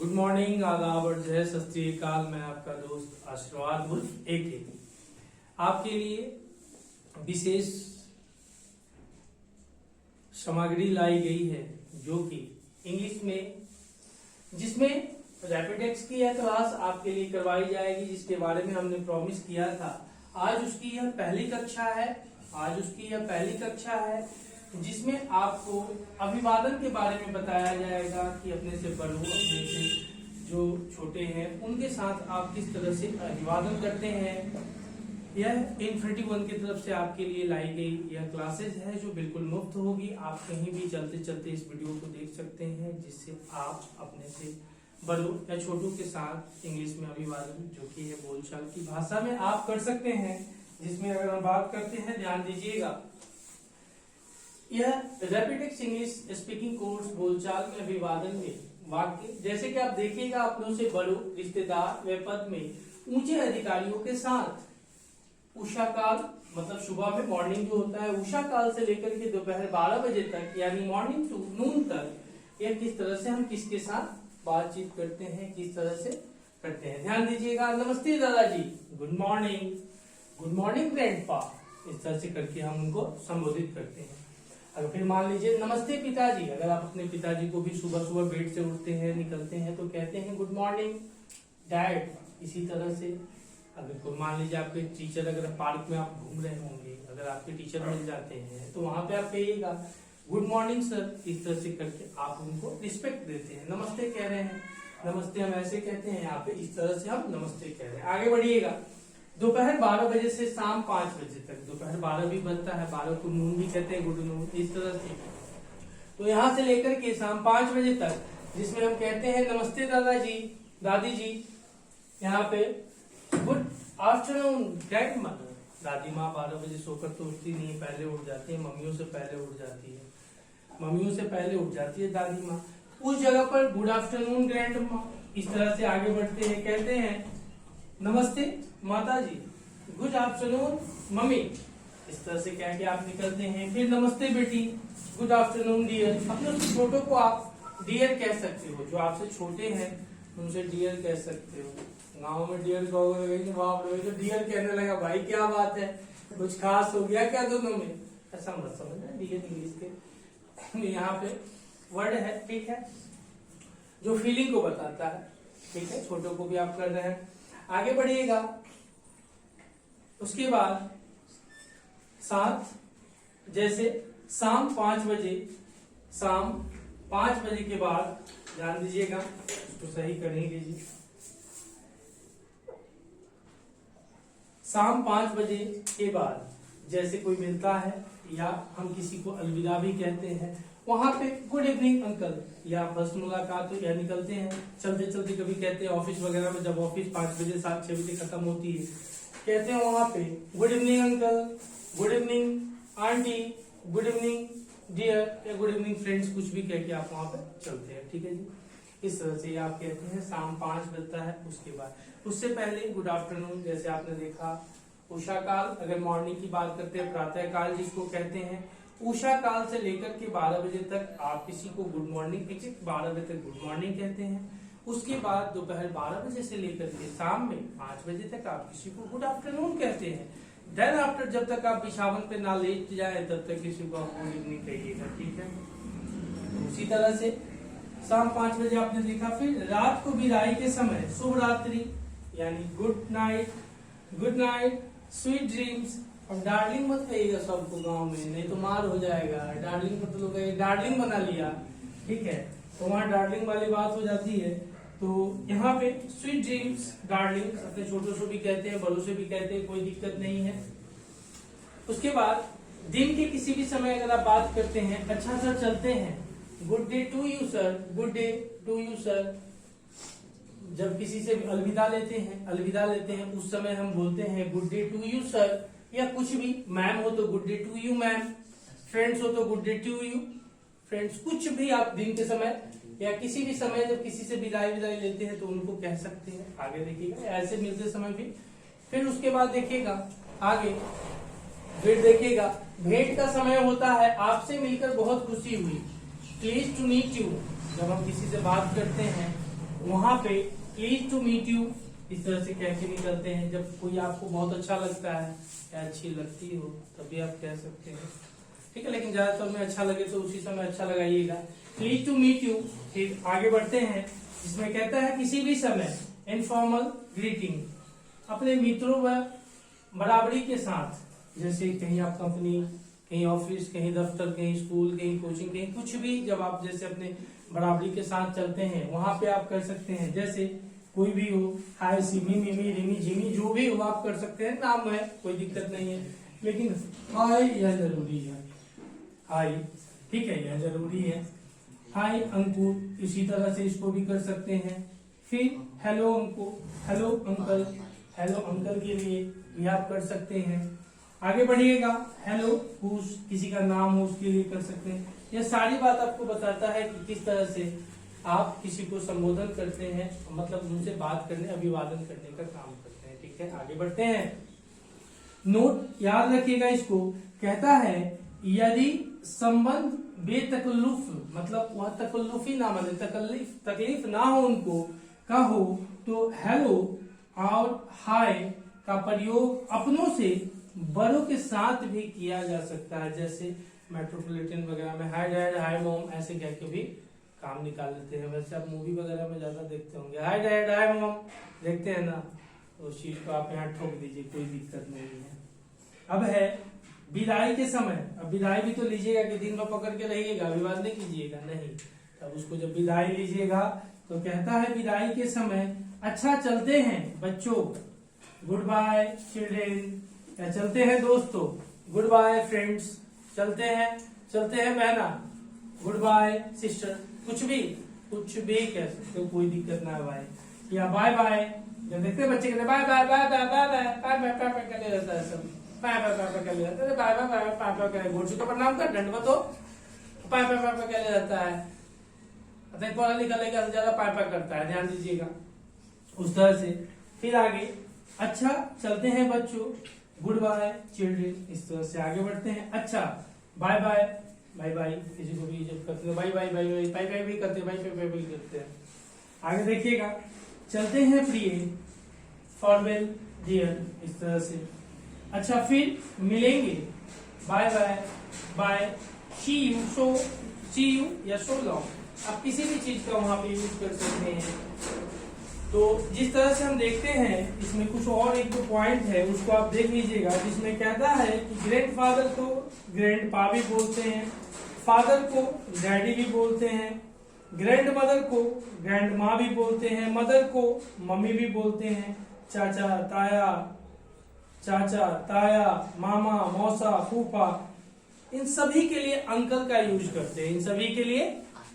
Good morning, आदाब और जय सत श्री अकाल। मैं आपका दोस्त आशीर्वाद उर्फ एके आपके लिए विशेष सामग्री लाई गई है जो कि इंग्लिश में जिसमें रैपिडेक्स की यह क्लास आपके लिए करवाई जाएगी, जिसके बारे में हमने प्रॉमिस किया था। आज उसकी यह पहली कक्षा है जिसमें आपको अभिवादन के बारे में बताया जाएगा कि अपने से बड़ों, अपने से जो छोटे हैं उनके साथ आप किस तरह से अभिवादन करते हैं। यह इन्फिनिटी वन की तरफ से आपके लिए लाई गई यह क्लासेज है जो बिल्कुल मुफ्त होगी। आप कहीं भी चलते चलते इस वीडियो को देख सकते हैं, जिससे आप अपने से बड़ों या छोटों के साथ इंग्लिश में अभिवादन जो कि है बोलचाल की भाषा में आप कर सकते हैं। जिसमें अगर हम बात करते हैं, ध्यान दीजिएगा, यह रैपिडेक्स इंग्लिश स्पीकिंग कोर्स बोलचाल में अभिवादन में वाक्य जैसे कि आप देखिएगा, अपनों से बड़ों, रिश्तेदार व पद में ऊंचे अधिकारियों के साथ उषा काल मतलब सुबह में मॉर्निंग जो होता है, उषा काल से लेकर के दोपहर 12 बजे तक यानी मॉर्निंग टू नून तक यह किस तरह से हम किसके साथ बातचीत करते हैं, किस तरह से करते हैं। ध्यान दीजिएगा, नमस्ते दादाजी, गुड मॉर्निंग ग्रैंडपा, इस तरह से करके हम उनको संबोधित करते हैं। अगर फिर मान लीजिए नमस्ते पिताजी, अगर आप अपने पिताजी को भी सुबह सुबह बेड से उठते हैं, निकलते हैं तो कहते हैं गुड मॉर्निंग डैड। इसी तरह से अगर कोई मान लीजिए आपके टीचर, अगर पार्क में आप घूम रहे होंगे, अगर आपके टीचर मिल जाते हैं तो वहां पे आप कहिएगा गुड मॉर्निंग सर। इस तरह से करके आप उनको रिस्पेक्ट देते हैं। नमस्ते कह रहे हैं, नमस्ते हम ऐसे कहते हैं, यहाँ पे इस तरह से हम नमस्ते कह रहे हैं। आगे बढ़िएगा, दोपहर 12 बजे से शाम 5 बजे तक, दोपहर 12 भी बनता है, 12 को नून भी कहते हैं, गुड नून, इस तरह से। तो यहाँ से लेकर के शाम 5 बजे तक जिसमें हम कहते हैं नमस्ते दादाजी, दादी जी। यहाँ पे गुड आफ्टरनून ग्रैंड मदर, दादी माँ 12 बजे सोकर तो उठती नहीं, पहले उठ जाती है, मम्मियों से पहले उठ जाती है दादी माँ। उस जगह पर गुड आफ्टरनून ग्रैंड माँ। इस तरह से आगे बढ़ते हैं, कहते हैं नमस्ते माता जी, गुड आफ्टरनून मम्मी। इस तरह से कह के आप निकलते हैं। फिर नमस्ते बेटी, गुड आफ्टरनून डियर। अपने छोटों को आप डियर कह सकते हो, जो आपसे छोटे हैं उनसे डियर कह सकते हो। गांव में डियर कहोगे तो डियर कहने लगा, भाई क्या बात है, कुछ खास हो गया क्या दोनों में, ऐसा मत समझना। डियर इंग्लिश के यहाँ पे वर्ड है, ठीक है, जो फीलिंग को बताता है, ठीक है। छोटों को भी आप कर रहे हैं। आगे बढ़िएगा, उसके बाद साथ जैसे शाम 5 बजे के बाद, ध्यान दीजिएगा, इसको सही करेंगे जी। शाम 5 बजे के बाद जैसे कोई मिलता है या हम किसी को अलविदा भी कहते हैं, वहां पे गुड इवनिंग अंकल, या फर्स्ट मुलाकात या निकलते हैं चलते चलते कभी कहते हैं ऑफिस वगैरह में, जब ऑफिस 5 बजे 7-6 बजे खत्म होती है, कहते हैं वहां पे good evening uncle, good evening aunty, good evening dear या गुड इवनिंग फ्रेंड्स, कुछ भी कह के आप वहां पे चलते हैं, ठीक है जी। इस तरह से आप कहते हैं। शाम 5 बजता है, उसके बाद उससे पहले गुड आफ्टरनून, जैसे आपने देखा उषा काल, अगर मॉर्निंग की बात करते हैं, प्रातः काल जिसको कहते हैं, उषा काल से लेकर के 12 बजे तक आप किसी को गुड मॉर्निंग, 12 बजे तक गुड मॉर्निंग कहते हैं। उसके बाद दोपहर 12 बजे से लेकर के शाम में 5 बजे तक आप किसी को गुड आफ्टरनून कहते हैं। देन आफ्टर, जब तक आप बिछावन पे ना लेट जाए तब तक किसी को आप गुड इवनिंग कहिएगा, ठीक है। तो उसी तरह से शाम 5 बजे आपने देखा। फिर रात को विदाई के समय शुभ रात्रि यानी गुड नाइट, स्वीट ड्रीम्स। और डार्लिंग मत कहिएगा सबको गांव में, नहीं तो मार हो जाएगा। डार्लिंग मत लोग डार्लिंग बना लिया, ठीक है, तो वहां डार्लिंग वाली बात हो जाती है। तो यहाँ पे स्वीट ड्रीम्स, डार्लिंग, अपने छोटों से भी कहते हैं, बड़ों से भी कहते हैं, कोई दिक्कत नहीं है। उसके बाद दिन के किसी भी समय अगर आप बात करते हैं, अच्छा सर चलते हैं, good day to you sir, good day to you sir. जब किसी से अलविदा लेते हैं उस समय हम बोलते हैं good day to you sir, या कुछ भी, मैम हो तो good day to you ma'am, friends हो तो good day to you friends. कुछ भी आप दिन के समय या किसी भी समय जब किसी से विदाई लेते हैं तो उनको कह सकते हैं। आगे देखिएगा, ऐसे मिलते समय भी। फिर उसके बाद देखिएगा आगे, फिर देखिएगा भेंट का समय होता है, आपसे मिलकर बहुत खुशी हुई, प्लीज टू मीट यू। जब हम किसी से बात करते हैं वहां पे प्लीज टू मीट यू इस तरह से कह के निकलते हैं। जब कोई आपको बहुत अच्छा लगता है या अच्छी लगती हो तभी आप कह सकते हैं, ठीक है। लेकिन ज्यादातर में अच्छा लगे तो उसी समय अच्छा लगाइएगा। Please to meet you. फिर आगे बढ़ते हैं, जिसमें कहता है किसी भी समय इनफॉर्मल ग्रीटिंग, अपने मित्रों व बराबरी के साथ, जैसे कहीं आप कंपनी, कहीं ऑफिस, कहीं दफ्तर, कहीं स्कूल, कहीं कोचिंग, कहीं कुछ भी, जब आप जैसे अपने बराबरी के साथ चलते हैं वहां पे आप कर सकते हैं। जैसे कोई भी हो, हाय सिमी, मिमी, रिमी, जिमी, जो भी हो आप कर सकते हैं, नाम है कोई दिक्कत नहीं है, लेकिन हाय यह जरूरी है। हाय, ठीक है, यह जरूरी है। हाय अंकुर, इसी तरह से इसको भी कर सकते हैं। फिर हेलो अंकुर, हेलो अंकल, हेलो अंकल के लिए भी आप कर सकते हैं। आगे बढ़िएगा, हेलो हुस, किसी का नाम हो उसके लिए कर सकते हैं। यह सारी बात आपको बताता है कि किस तरह से आप किसी को संबोधन करते हैं, मतलब उनसे बात करने, अभिवादन करने का काम करते हैं, ठीक है। आगे बढ़ते हैं, नोट याद रखिएगा इसको। कहता है यदि संबंध बेतकल्लुफ, मतलब वह तकल्लुफी ना माने, तकलीफ ना हो उनको का हो, तो हेलो और हाय का प्रयोग अपनों से बड़ों के साथ भी किया जा सकता है। जैसे मेट्रोपॉलिटन वगैरह में हाय डैड, हाय मॉम ऐसे कह के भी काम निकाल लेते हैं। वैसे आप मूवी वगैरह में ज्यादा देखते होंगे, हाय डैड, हाय मॉम, देखते हैं ना, तो उस चीज को आप यहाँ ठोक दीजिए, कोई दिक्कत नहीं है। अब है विदाई के समय। अब विदाई भी तो लीजिएगा कि दिन भर पकड़ के रहिएगा, अभिवादन नहीं कीजिएगा, नहीं। तब उसको जब विदाई लीजिएगा तो कहता है विदाई के समय अच्छा चलते हैं बच्चों, गुड बाय चिल्ड्रेन, या चलते हैं दोस्तों, गुड बाय फ्रेंड्स, चलते हैं बहना, गुड बाय सिस्टर, कुछ भी कह सकते हो, कोई दिक्कत ना है भाई। या बाय बाय, जब देखते हैं बच्चे कहते bye bye bye bye bye bye bye bye bye bye कर रहता है, सब बाय बाय बाय बाय कर रहता है, bye bye bye bye bye कर, गोड़ छू प्रणाम कर, दंडवत हो, बाय बाय बाय बाय कर रहता है। पढ़ा लिखा लड़का से ज्यादा पाय पाय करता है, ध्यान दीजिएगा उस तरह से। फिर आगे अच्छा चलते हैं बच्चों, गुड बाय चिल्ड्रेन, इस तरह से आगे बढ़ते हैं। अच्छा बाय बाय, बाय बाय, किसी को भी जब करते हैं bye bye bye bye bye bye भी करते हैं, बाय बाय बाय बाय करते हैं। आगे देखिएगा, चलते हैं प्रिय, फॉरवेल डियर, इस तरह से। अच्छा फिर मिलेंगे, bye bye bye, see you, so see you या सो लॉन्ग, आप किसी भी चीज का वहां पे यूज कर सकते हैं। तो जिस तरह से हम देखते हैं, इसमें कुछ और एक दो पॉइंट है, उसको आप देख लीजिएगा, जिसमें कहता है कि ग्रैंडफादर को ग्रैंडपा भी बोलते हैं, फादर को डैडी भी बोलते हैं, ग्रैंडमदर को ग्रैंडमा भी बोलते हैं, मदर को मम्मी भी बोलते हैं, चाचा ताया, मामा, मौसा, फूफा, इन सभी के लिए अंकल का यूज करते हैं, इन सभी के लिए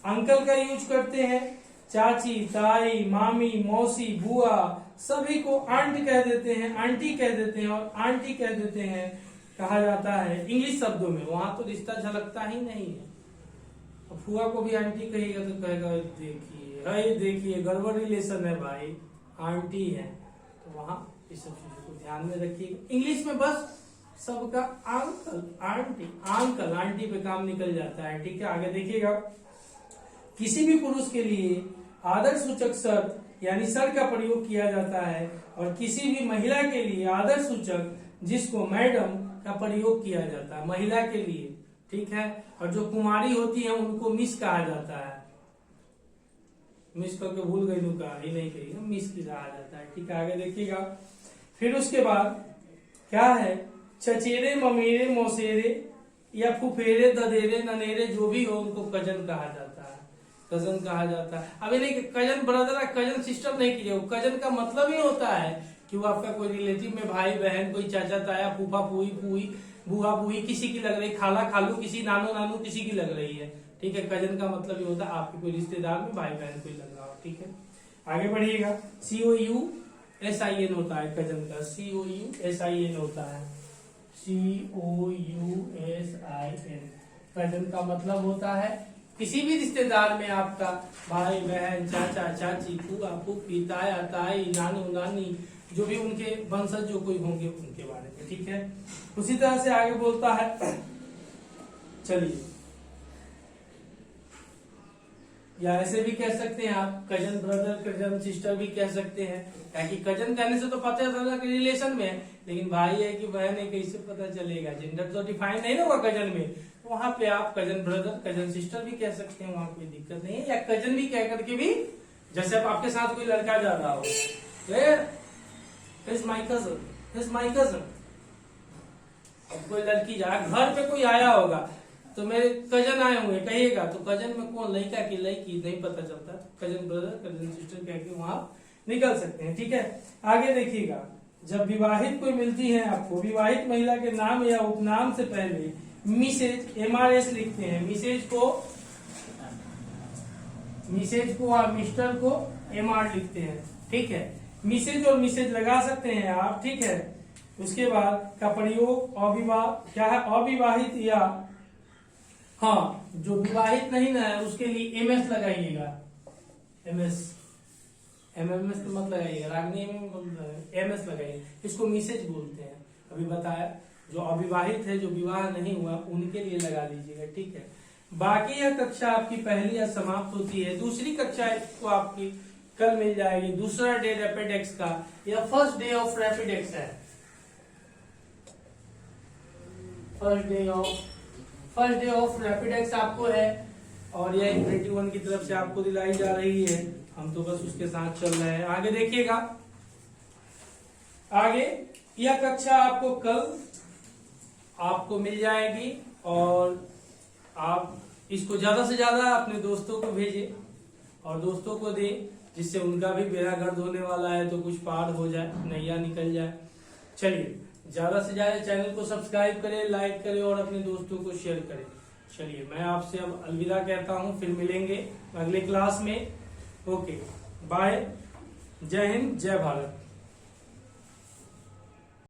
अंकल का यूज करते हैं। चाची, ताई, मामी, मौसी, बुआ, सभी को आंट कह देते हैं, आंटी कह देते हैं और आंटी कह देते हैं, कहा जाता है इंग्लिश शब्दों में। वहां तो रिश्ता झलकता ही नहीं है। अब फुआ को भी आंटी कहेगा तो कहेगा देखिए गड़बड़ रिलेशन है भाई, आंटी है। तो वहां इस सब चीजों को ध्यान में रखिएगा। इंग्लिश में बस सबका अंकल, आंटी पे काम निकल जाता है, ठीक है। आगे देखिएगा, किसी भी पुरुष के लिए आदर सूचक सर यानी सर का प्रयोग किया जाता है, और किसी भी महिला के लिए आदर सूचक जिसको मैडम का प्रयोग किया जाता है, महिला के लिए, ठीक है। और जो कुमारी होती है उनको मिस कहा जाता है, मिस करके भूल गई, कहा ही नहीं कही, मिस की कहा जाता है, ठीक है। आगे देखिएगा, फिर उसके बाद क्या है, चचेरे, ममेरे, मौसेरे या फुफेरे, ददेरे, ननेरे, जो भी हो उनको कजन कहा जाता है, कजन कहा जाता है। अभी नहीं कजन ब्रदर, कजन सिस्टर नहीं कीजिए, कजन का मतलब ही होता है कि वो आपका कोई रिलेटिव में भाई बहन, कोई चाचा ताया, फूफा फूई, बुआ बुई, किसी की लग रही, खाला खालू, किसी नानू किसी की लग रही है, ठीक है। कजन का मतलब ये होता है आपके कोई रिश्तेदार में भाई बहन कोई लग रहा हो, ठीक है। आगे बढ़िएगा, COUSIN होता है कजन का, COUSIN होता है, COUSIN, कजन का मतलब होता है किसी भी रिश्तेदार में आपका भाई बहन, चाचा चाची, फूआ फूफी, ताया ताई, नानू नानी, जो भी उनके वंशज जो कोई होंगे उनके बारे में, ठीक है। उसी तरह से आगे बोलता है, चलिए या ऐसे भी कह सकते हैं आप, कजन ब्रदर कजन सिस्टर भी कह सकते हैं, ताकि कजन कहने से तो पता चला कि रिलेशन में है, लेकिन भाई है कि बहन है कैसे पता चलेगा, जेंडर तो डिफाइन नहीं ना हुआ कजन में, तो वहां पे आप कजन ब्रदर कजन सिस्टर भी कह सकते हैं, वहां कोई दिक्कत नहीं है। या कजन भी कह करके भी, जैसे अब आपके साथ कोई लड़का जा रहा हो, माई कजन, अब कोई लड़की जा, घर पे कोई आया होगा तो मेरे कजन आए होंगे कहिएगा, तो कजन में कौन, लड़का की लड़की नहीं पता चलता, कजन ब्रदर कजन सिस्टर कह के वहां निकल सकते हैं। ठीक है, आगे देखिएगा, जब विवाहित कोई मिलती है आपको, विवाहित महिला के नाम या उपनाम से पहले मिसेज MRS लिखते हैं, मिसेज को और मिस्टर को MR लिखते हैं। ठीक है, मिसेज और मिसेज लगा सकते हैं आप। ठीक है, उसके बाद का प्रयोग क्या है, अविवाहित या, हाँ जो विवाहित नहीं ना है उसके लिए MS लगाइएगा, MS तो मत लगाइएगा, रागनी में MS लगाइए, इसको मिसेज बोलते हैं। अभी बताया, जो अविवाहित है, जो विवाह नहीं हुआ, उनके लिए लगा लीजिएगा। ठीक है, बाकी यह कक्षा आपकी पहली या समाप्त होती है, दूसरी कक्षा को आपकी कल मिल जाएगी। दूसरा डे रैपिडेक्स का, यह फर्स्ट डे ऑफ रैपिडेक्स है, फर्स्ट डे ऑफ रैपिडेक्स आपको है, और यह 21 की तरफ से आपको दिलाई जा रही है, हम तो बस उसके साथ चल रहे हैं। आगे देखिएगा, आगे यह कक्षा आपको कल आपको मिल जाएगी, और आप इसको ज्यादा से ज्यादा अपने दोस्तों को भेजें और दोस्तों को दें, जिससे उनका भी बेड़ा गर्द होने वाला है तो कुछ पार हो जाए, नैया निकल जाए। चलिए, ज्यादा से ज्यादा चैनल को सब्सक्राइब करें, लाइक करें और अपने दोस्तों को शेयर करें। चलिए, मैं आपसे अब अलविदा कहता हूं, फिर मिलेंगे अगले क्लास में। ओके, बाय, जय हिंद, जय भारत।